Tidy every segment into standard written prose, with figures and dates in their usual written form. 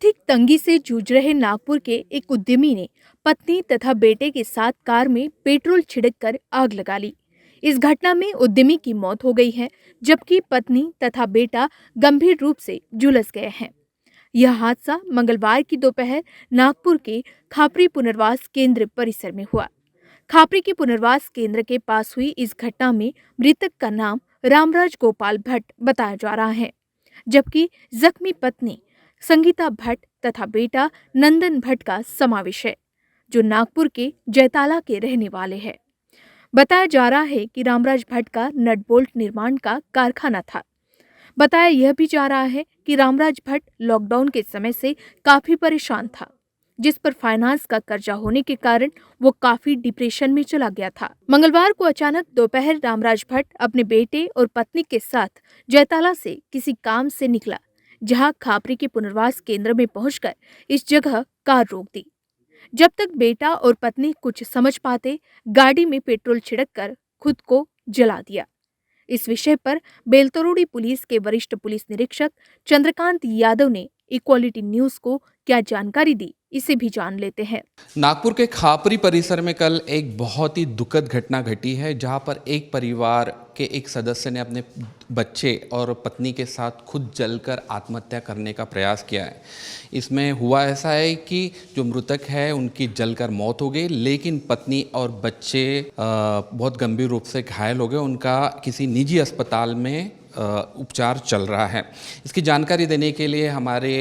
आर्थिक तंगी से जूझ रहे नागपुर के एक उद्यमी ने पत्नी तथा बेटे के साथ कार में पेट्रोल छिड़ककर आग लगा ली। इस घटना में उद्यमी की मौत हो गई है, जबकि पत्नी तथा बेटा गंभीर रूप से झुलस गए हैं। यह हादसा मंगलवार की दोपहर नागपुर के खापरी पुनर्वास केंद्र परिसर में हुआ। खापरी के पुनर्वास केंद्र के पास हुई इस घटना में मृतक का नाम रामराज गोपाल भट्ट बताया जा रहा है, जबकि जख्मी पत्नी संगीता भट्ट तथा बेटा नंदन भट्ट का समावेश है, जो नागपुर के जयताला के रहने वाले हैं। बताया जा रहा है कि रामराज भट्ट का नट बोल्ट निर्माण का कारखाना था। बताया यह भी जा रहा है कि रामराज भट्ट लॉकडाउन के समय से काफी परेशान था, जिस पर फाइनेंस का कर्जा होने के कारण वो काफी डिप्रेशन में चला गया था। मंगलवार को अचानक दोपहर रामराज भट्ट अपने बेटे और पत्नी के साथ जयताला से किसी काम से निकला, जहां खापरी के पुनर्वास केंद्र में पहुंचकर इस जगह कार रोक दी। जब तक बेटा और पत्नी कुछ समझ पाते, गाड़ी में पेट्रोल छिड़ककर खुद को जला दिया। इस विषय पर बेलतरोड़ी पुलिस के वरिष्ठ पुलिस निरीक्षक चंद्रकांत यादव ने इक्वालिटी न्यूज को क्या जानकारी दी, इसे भी जान लेते हैं। नागपुर के खापरी परिसर में कल एक बहुत ही दुखद घटना घटी है, जहां पर एक परिवार के एक सदस्य ने अपने बच्चे और पत्नी के साथ खुद जलकर आत्महत्या करने का प्रयास किया है। इसमें हुआ ऐसा है कि जो मृतक है उनकी जलकर मौत हो गई, लेकिन पत्नी और बच्चे बहुत गंभीर रूप से घायल हो गए। उनका किसी निजी अस्पताल में उपचार चल रहा है। इसकी जानकारी देने के लिए हमारे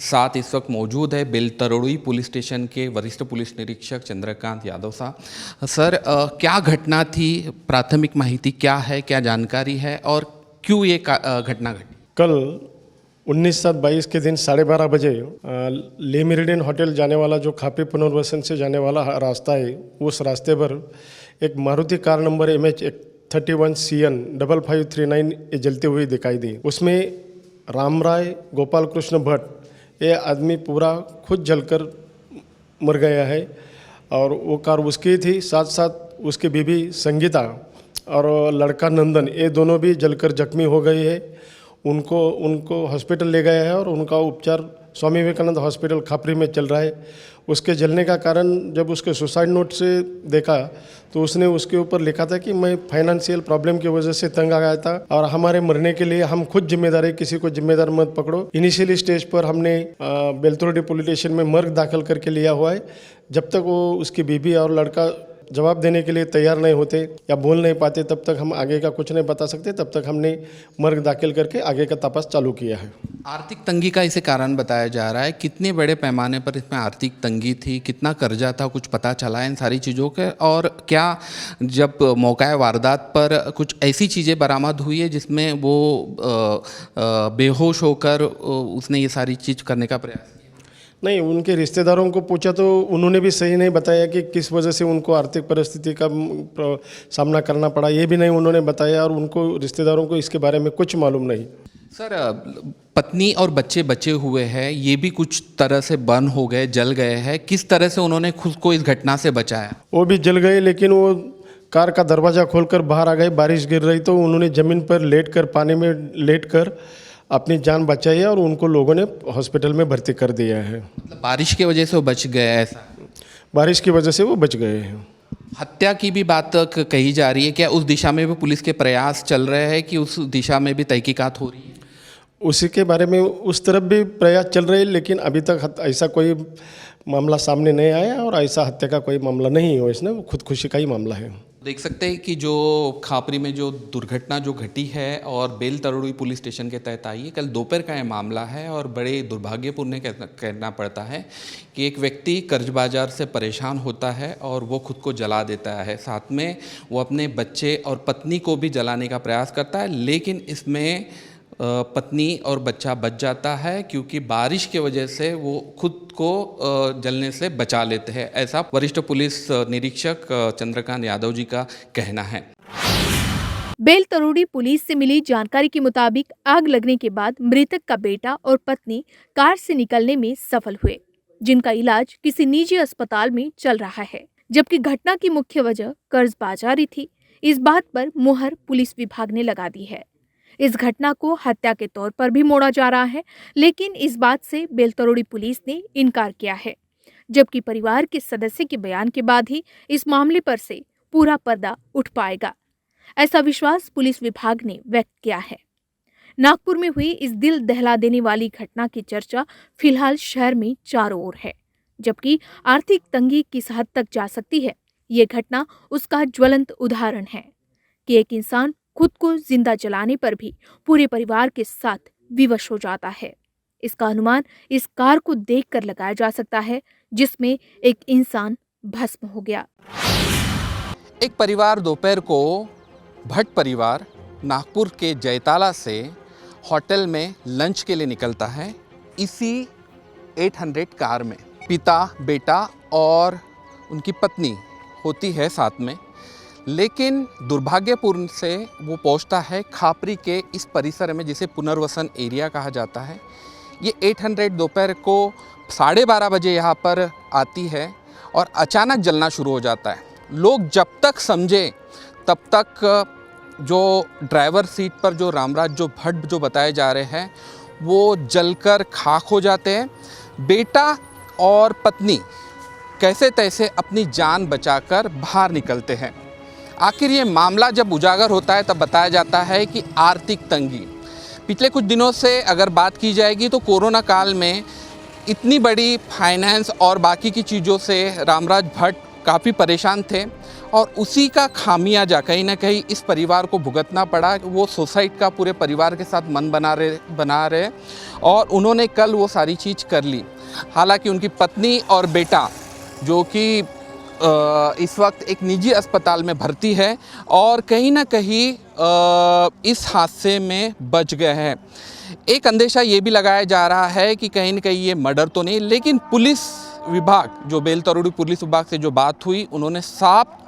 साथ इस वक्त मौजूद है बेलतरोड़ी पुलिस स्टेशन के वरिष्ठ पुलिस निरीक्षक चंद्रकांत यादव साहब। सर, क्या घटना थी? प्राथमिक माहिती क्या है, क्या जानकारी है और क्यों ये घटना घटी? कल 19/7/22 के दिन 12:30 बजे ले मेरिडियन होटल जाने वाला जो खापरी पुनर्वसन से जाने वाला रास्ता है, उस रास्ते पर एक Maruti car number MH 31CN 5539 ये जलती हुई दिखाई दी। उसमें रामराय गोपाल कृष्ण भट्ट ये आदमी पूरा खुद जलकर मर गया है और वो कार उसकी थी। साथ साथ उसकी बीवी संगीता और लड़का नंदन, ये दोनों भी जलकर जख्मी हो गए हैं। उनको हॉस्पिटल ले गया है और उनका उपचार स्वामी विवेकानंद हॉस्पिटल खापरी में चल रहा है। उसके जलने का कारण जब उसके सुसाइड नोट से देखा तो उसने उसके ऊपर लिखा था कि मैं फाइनेंशियल प्रॉब्लम की वजह से तंग आ गया था और हमारे मरने के लिए हम खुद जिम्मेदार है, किसी को जिम्मेदार मत पकड़ो। इनिशियली स्टेज पर हमने बेलतरोड़ी पुलिस स्टेशन में मर्ग दाखिल करके लिया हुआ है। जब तक वो उसकी बीवी और लड़का जवाब देने के लिए तैयार नहीं होते या बोल नहीं पाते, तब तक हम आगे का कुछ नहीं बता सकते। तब तक हमने मर्ग दाखिल करके आगे का तपास चालू किया है। आर्थिक तंगी का इसे कारण बताया जा रहा है। कितने बड़े पैमाने पर इसमें आर्थिक तंगी थी, कितना कर्जा था, कुछ पता चला है इन सारी चीज़ों के? और क्या जब मौका वारदात पर कुछ ऐसी चीज़ें बरामद हुई है जिसमें वो बेहोश होकर उसने ये सारी चीज़ करने का प्रयास किया? नहीं, उनके रिश्तेदारों को पूछा तो उन्होंने भी सही नहीं बताया कि किस वजह से उनको आर्थिक परिस्थिति का सामना करना पड़ा, ये भी नहीं उन्होंने बताया और उनको रिश्तेदारों को इसके बारे में कुछ मालूम नहीं। सर, पत्नी और बच्चे बचे हुए हैं, ये भी कुछ तरह से बर्न हो गए, जल गए हैं। किस तरह से उन्होंने खुद को इस घटना से बचाया? वो भी जल गए, लेकिन वो कार का दरवाज़ा खोलकर बाहर आ गए। बारिश गिर रही तो उन्होंने ज़मीन पर लेटकर, पानी में लेटकर अपनी जान बचाई है और उनको लोगों ने हॉस्पिटल में भर्ती कर दिया है। मतलब बारिश की वजह से वो बच गए? ऐसा बारिश की वजह से वो बच गए हैं। हत्या की भी बात कही जा रही है। क्या उस दिशा में भी पुलिस के प्रयास चल रहे हैं कि उस दिशा में भी तहकीकात हो रही है? उसी के बारे में उस तरफ भी प्रयास चल रहे हैं, लेकिन अभी तक ऐसा कोई मामला सामने नहीं आया और ऐसा हत्या का कोई मामला नहीं हो। इसमें खुदकुशी का ही मामला है। देख सकते हैं कि जो खापरी में जो दुर्घटना जो घटी है और बेलतरोड़ी पुलिस स्टेशन के तहत आई है, कल दोपहर का यह मामला है और बड़े दुर्भाग्यपूर्ण कहना पड़ता है कि एक व्यक्ति कर्ज बाजार से परेशान होता है और वो खुद को जला देता है। साथ में वो अपने बच्चे और पत्नी को भी जलाने का प्रयास करता है, लेकिन इसमें पत्नी और बच्चा बच जाता है क्योंकि बारिश की वजह से वो खुद को जलने से बचा लेते हैं। ऐसा वरिष्ठ पुलिस निरीक्षक चंद्रकांत यादव जी का कहना है। बेलतरोड़ी पुलिस से मिली जानकारी के मुताबिक आग लगने के बाद मृतक का बेटा और पत्नी कार से निकलने में सफल हुए, जिनका इलाज किसी निजी अस्पताल में चल रहा है, जबकि घटना की मुख्य वजह कर्जबाजारी थी। इस बात पर मुहर पुलिस विभाग ने लगा दी है। इस घटना को हत्या के तौर पर भी मोड़ा जा रहा है, लेकिन इस बात से बेलतरोड़ी पुलिस ने इनकार किया है, जबकि परिवार के सदस्य के बयान के बाद ही इस मामले पर से पूरा पर्दा उठ पाएगा, ऐसा विश्वास पुलिस विभाग ने व्यक्त किया है। नागपुर में हुई इस दिल दहला देने वाली घटना की चर्चा फिलहाल शहर में चारों ओर है, जबकि आर्थिक तंगी किस हद तक जा सकती है, ये घटना उसका ज्वलंत उदाहरण है कि एक इंसान खुद को जिंदा जलाने पर भी पूरे परिवार के साथ विवश हो जाता है। इसका अनुमान इस कार को देखकर लगाया जा सकता है, जिसमें एक इंसान भस्म हो गया। एक परिवार दोपहर को भट्ट परिवार नागपुर के जयताला से होटल में लंच के लिए निकलता है, इसी 800 कार में। पिता, बेटा और उनकी पत्नी होती है साथ में, लेकिन दुर्भाग्यपूर्ण से वो पहुंचता है खापरी के इस परिसर में, जिसे पुनर्वसन एरिया कहा जाता है। ये 800 दोपहर को 12:30 बजे यहाँ पर आती है और अचानक जलना शुरू हो जाता है। लोग जब तक समझे तब तक जो ड्राइवर सीट पर जो रामराज जो भट्ट जो बताए जा रहे हैं वो जलकर खाक हो जाते हैं। बेटा और पत्नी कैसे तैसे अपनी जान बचाकर बाहर निकलते हैं। आखिर ये मामला जब उजागर होता है तब बताया जाता है कि आर्थिक तंगी। पिछले कुछ दिनों से अगर बात की जाएगी तो कोरोना काल में इतनी बड़ी फाइनेंस और बाकी की चीज़ों से रामराज भट्ट काफ़ी परेशान थे और उसी का खामियाजा कहीं ना कहीं इस परिवार को भुगतना पड़ा। वो सुसाइड का पूरे परिवार के साथ मन बना रहे और उन्होंने कल वो सारी चीज़ कर ली। हालांकि उनकी पत्नी और बेटा जो कि इस वक्त एक निजी अस्पताल में भर्ती है और कहीं ना कहीं इस हादसे में बच गए हैं। एक अंदेशा ये भी लगाया जा रहा है कि कहीं ना कहीं ये मर्डर तो नहीं, लेकिन पुलिस विभाग जो बेलतरोड़ी पुलिस विभाग से जो बात हुई, उन्होंने साफ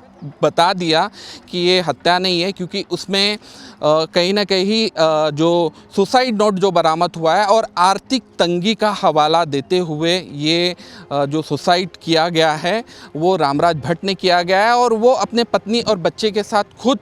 बता दिया कि ये हत्या नहीं है, क्योंकि उसमें कहीं ना कहीं जो सुसाइड नोट जो बरामद हुआ है और आर्थिक तंगी का हवाला देते हुए ये जो सुसाइड किया गया है वो रामराज भट्ट ने किया गया है और वो अपने पत्नी और बच्चे के साथ खुद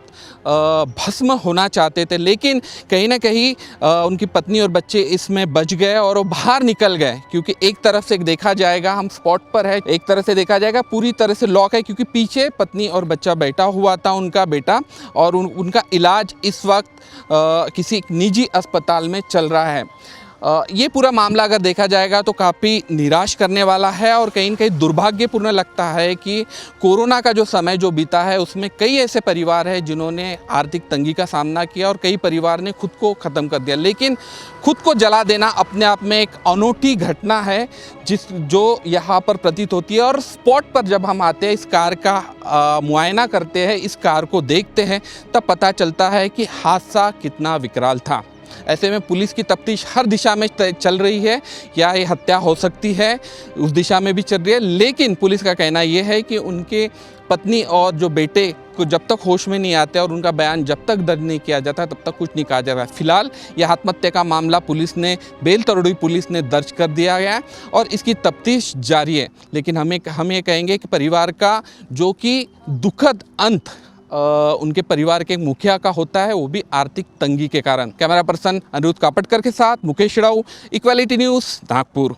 भस्म होना चाहते थे, लेकिन कहीं ना कहीं उनकी पत्नी और बच्चे इसमें बच गए और वो बाहर निकल गए। क्योंकि एक तरफ से देखा जाएगा, हम स्पॉट पर है, एक तरह से देखा जाएगा पूरी तरह से लॉक है, क्योंकि पीछे पत्नी और बच्चा बैठा हुआ था, उनका बेटा, और उनका इलाज इस वक्त किसी निजी अस्पताल में चल रहा है। ये पूरा मामला अगर देखा जाएगा तो काफ़ी निराश करने वाला है और कहीं न कहीं दुर्भाग्यपूर्ण लगता है कि कोरोना का जो समय जो बीता है उसमें कई ऐसे परिवार हैं जिन्होंने आर्थिक तंगी का सामना किया और कई परिवार ने खुद को ख़त्म कर दिया। लेकिन खुद को जला देना अपने आप में एक अनोखी घटना है जो यहाँ पर प्रतीत होती है। और स्पॉट पर जब हम आते हैं, इस कार का मुआयना करते हैं, इस कार को देखते हैं, तब पता चलता है कि हादसा कितना विकराल था। ऐसे में पुलिस की तफ्तीश हर दिशा में चल रही है, या ये हत्या हो सकती है उस दिशा में भी चल रही है, लेकिन पुलिस का कहना ये है कि उनके पत्नी और जो बेटे को जब तक होश में नहीं आते और उनका बयान जब तक दर्ज नहीं किया जाता तब तक कुछ नहीं कहा जा रहा। फिलहाल यह आत्महत्या का मामला पुलिस ने बेलतरोड़ी पुलिस ने दर्ज कर दिया गया है और इसकी तफ्तीश जारी है। लेकिन हम ये कहेंगे कि परिवार का जो कि दुखद अंत उनके परिवार के मुखिया का होता है, वो भी आर्थिक तंगी के कारण। कैमरा पर्सन अनिरुद्ध कापटकर के साथ मुकेश राव, इक्वालिटी न्यूज़, नागपुर।